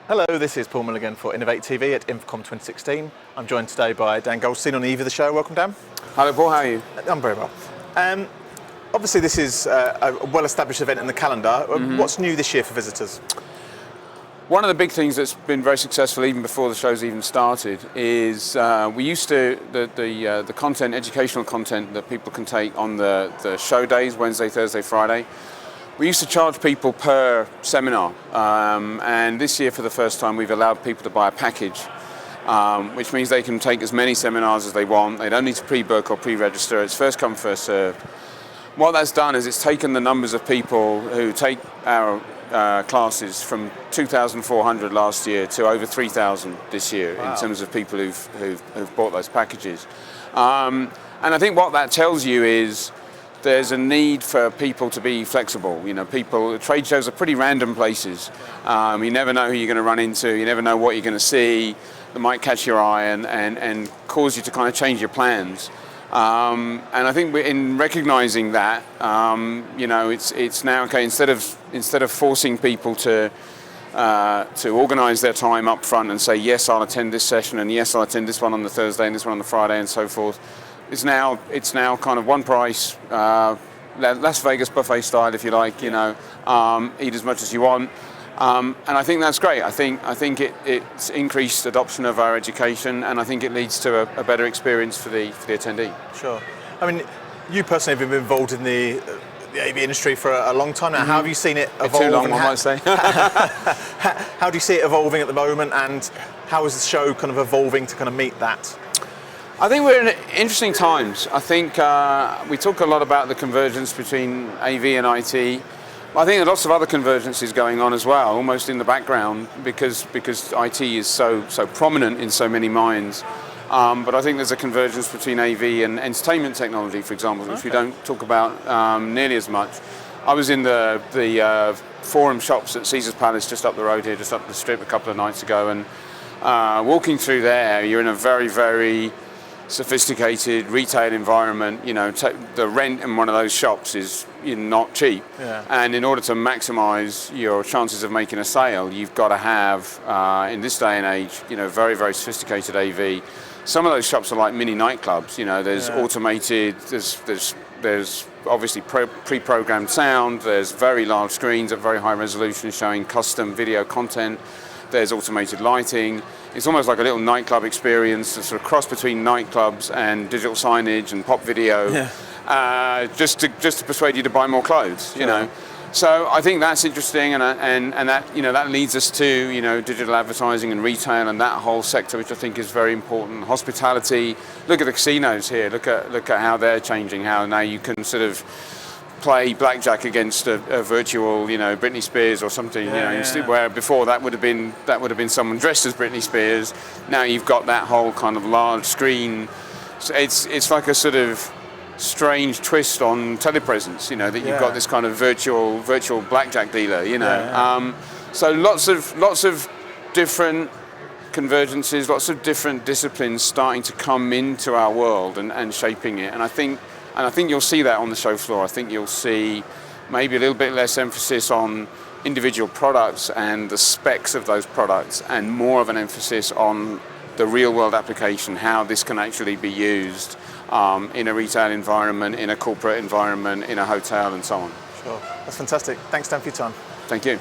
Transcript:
Hello, this is Paul Milligan for Inavate TV at InfoComm 2016. I'm joined today by Dan Goldstein on the eve of the show. Welcome, Dan. Hello, Paul. How are you? I'm very well. Obviously, this is a well-established event in the calendar. What's new this year for visitors? One of the big things that's been very successful even before the show's even started is we used to, the content, educational content that people can take on the show days, Wednesday, Thursday, Friday, we used to charge people per seminar, and this year for the first time we've allowed people to buy a package, which means they can take as many seminars as they want. They don't need to pre-book or pre-register. It's first come, first served. What that's done is it's taken the numbers of people who take our classes from 2,400 last year to over 3,000 this year. Wow. In terms of people who've bought those packages. And I think what that tells you is there's a need for people to be flexible. You know, trade shows are pretty random places. You never know who you're going to run into. You never know what you're going to see that might catch your eye and cause you to kind of change your plans. And I think in recognizing that, you know, it's now okay. Instead of forcing people to organize their time up front and say, yes, I'll attend this session, and yes, I'll attend this one on the Thursday and this one on the Friday and so forth. It's now kind of one price, Las Vegas buffet style, if you like. You know, eat as much as you want, and I think that's great. I think it's increased adoption of our education, and I think it leads to a better experience for the attendee. Sure. I mean, you personally have been involved in the AV industry for a long time now. How have you seen it evolve? Too long, one might say. How do you see it evolving at the moment, and how is the show kind of evolving to kind of meet that? I think we're in interesting times. I think we talk a lot about the convergence between AV and IT. I think there are lots of other convergences going on as well, almost in the background, because IT is so prominent in so many minds. But I think there's a convergence between AV and entertainment technology, for example, which we don't talk about nearly as much. I was in the Forum shops at Caesar's Palace just up the road here, just up the strip a couple of nights ago, and walking through there, you're in a very, very sophisticated retail environment. You know, the rent in one of those shops is not cheap. Yeah. And in order to maximize your chances of making a sale, you've got to have, in this day and age, you know, very, very sophisticated AV. Some of those shops are like mini nightclubs. You know, there's automated, there's obviously pre-programmed sound, there's very large screens at very high resolution showing custom video content, there's automated lighting. It's almost like a little nightclub experience, a sort of cross between nightclubs and digital signage and pop video, just to persuade you to buy more clothes, you know. So I think that's interesting, and that, you know, that leads us to, you know, digital advertising and retail and that whole sector, which I think is very important. Hospitality. Look at the casinos here. Look at how they're changing. How now you can sort of play blackjack against a virtual, you know, Britney Spears or something, where before that would have been someone dressed as Britney Spears. Now you've got that whole kind of large screen. So it's like a sort of strange twist on telepresence, you know, that you've got this kind of virtual blackjack dealer, you know. So lots of different convergences, lots of different disciplines starting to come into our world and shaping it, and I think you'll see that on the show floor. I think you'll see maybe a little bit less emphasis on individual products and the specs of those products, and more of an emphasis on the real world application, how this can actually be used in a retail environment, in a corporate environment, in a hotel, and so on. Sure. That's fantastic. Thanks, Dan, for your time. Thank you.